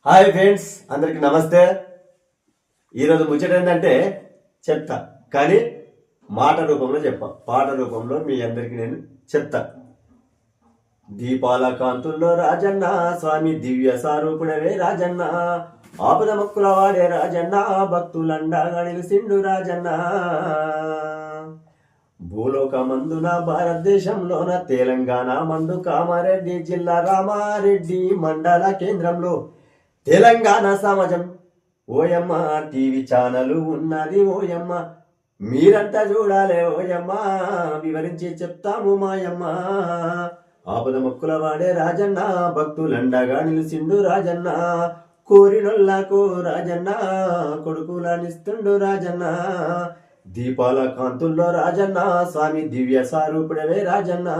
Hi friends, అందరికి నమస్తే. ఈరోజు ముచ్చట ఏంటంటే చెప్తా, కానీ మాట రూపంలో పాట రూపంలో మీ అందరికి నేను చెప్తా. దీపాల కాంతుల్లో రాజన్న స్వామి దివ్య సారూపుడవే రాజన్న, ఆపద మొక్కుల వాడే రాజన్న, భక్తులండగా నిలిసిండు రాజన్న. భూలోకమందున భారతదేశంలోన తెలంగాణ మందు కామారెడ్డి జిల్లా రామారెడ్డి మండల కేంద్రంలో తెలంగాణ సమాజం ఓయమ్మ టీవీ ఛానల్ ఉన్నది ఓయమ్మ, మీరంతా చూడాలే ఓయమ్మ, వివరించి చెప్తాము మాయమ్మ. ఆపద మొక్కుల వాడే రాజన్న, భక్తులండగా నిలిచిండు రాజన్న, కోరినొల్లకు రాజన్న, కొడుకులనిస్తుండు రాజన్న. దీపాల కాంతుల్లో రాజన్న స్వామి దివ్య సారూపుడవే రాజన్న,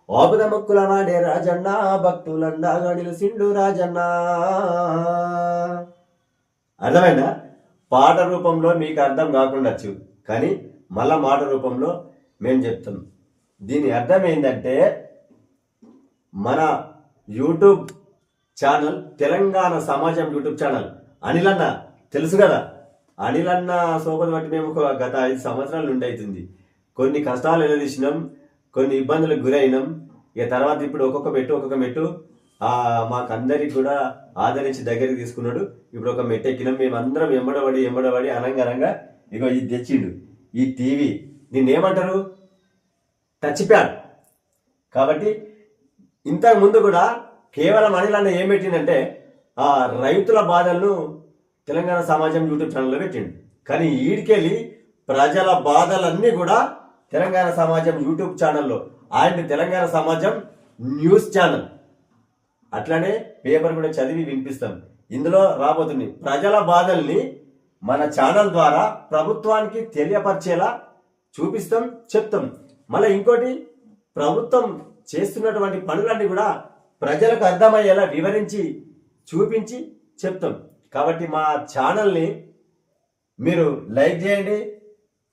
ఆపద మొక్కుల వాడే రాజన్న, భక్తులండగా నిలిసిండు రాజన్న. అర్థమైందా? పాట రూపంలో మీకు అర్థం కాకుండొచ్చు, కానీ మళ్ళా మాట రూపంలో మేము చెప్తాం. దీని అర్థం ఏంటంటే, మన యూట్యూబ్ ఛానల్ తెలంగాణ సమాజం యూట్యూబ్ ఛానల్ అనిలన్న తెలుసు కదా. అనిలన్న సోపతి బట్టి మేము గత 5 సంవత్సరాల నుండి అవుతుంది. కొన్ని కష్టాలు ఎదుర్కొన్నాం, కొన్ని ఇబ్బందులకు గురైనాం. ఇక తర్వాత ఇప్పుడు ఒక్కొక్క మెట్టు మాకందరికి కూడా ఆదరించి దగ్గరికి తీసుకున్నాడు. ఇప్పుడు ఒక మెట్టు ఎక్కినాం. మేమందరం ఎంబడబడి అనంగా ఇగో ఇది తెచ్చిండు, ఈ టీవీ. దీన్ని ఏమంటారు? Touch pad. కాబట్టి ఇంతకు ముందు కూడా కేవలం అనిలన్న ఏం పెట్టిందంటే, ఆ రైతుల బాధలను తెలంగాణ సమాజం యూట్యూబ్ ఛానల్లో పెట్టిండు. కానీ ఈడికెళ్ళి ప్రజల బాధలన్నీ కూడా తెలంగాణ సమాజం యూట్యూబ్ ఛానల్లో, అండ్ తెలంగాణ సమాజం న్యూస్ ఛానల్, అట్లానే పేపర్ కూడా చదివి వినిపిస్తాం. ఇందులో రాబోతుంది ప్రజల బాధల్ని మన ఛానల్ ద్వారా ప్రభుత్వానికి తెలియపరిచేలా చూపిస్తాం, చెప్తాం. మళ్ళీ ఇంకోటి, ప్రభుత్వం చేస్తున్నటువంటి పనులన్నీ కూడా ప్రజలకు అర్థమయ్యేలా వివరించి చూపించి చెప్తాం. కాబట్టి మా ఛానల్ని మీరు లైక్ చేయండి,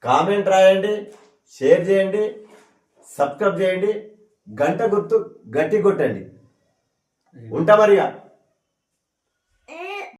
కామెంట్ రాయండి, షేర్ చేయండి, సబ్స్క్రైబ్ చేయండి, గంట గుర్తు గట్టి కొట్టండి. ఉంటా మరిగా.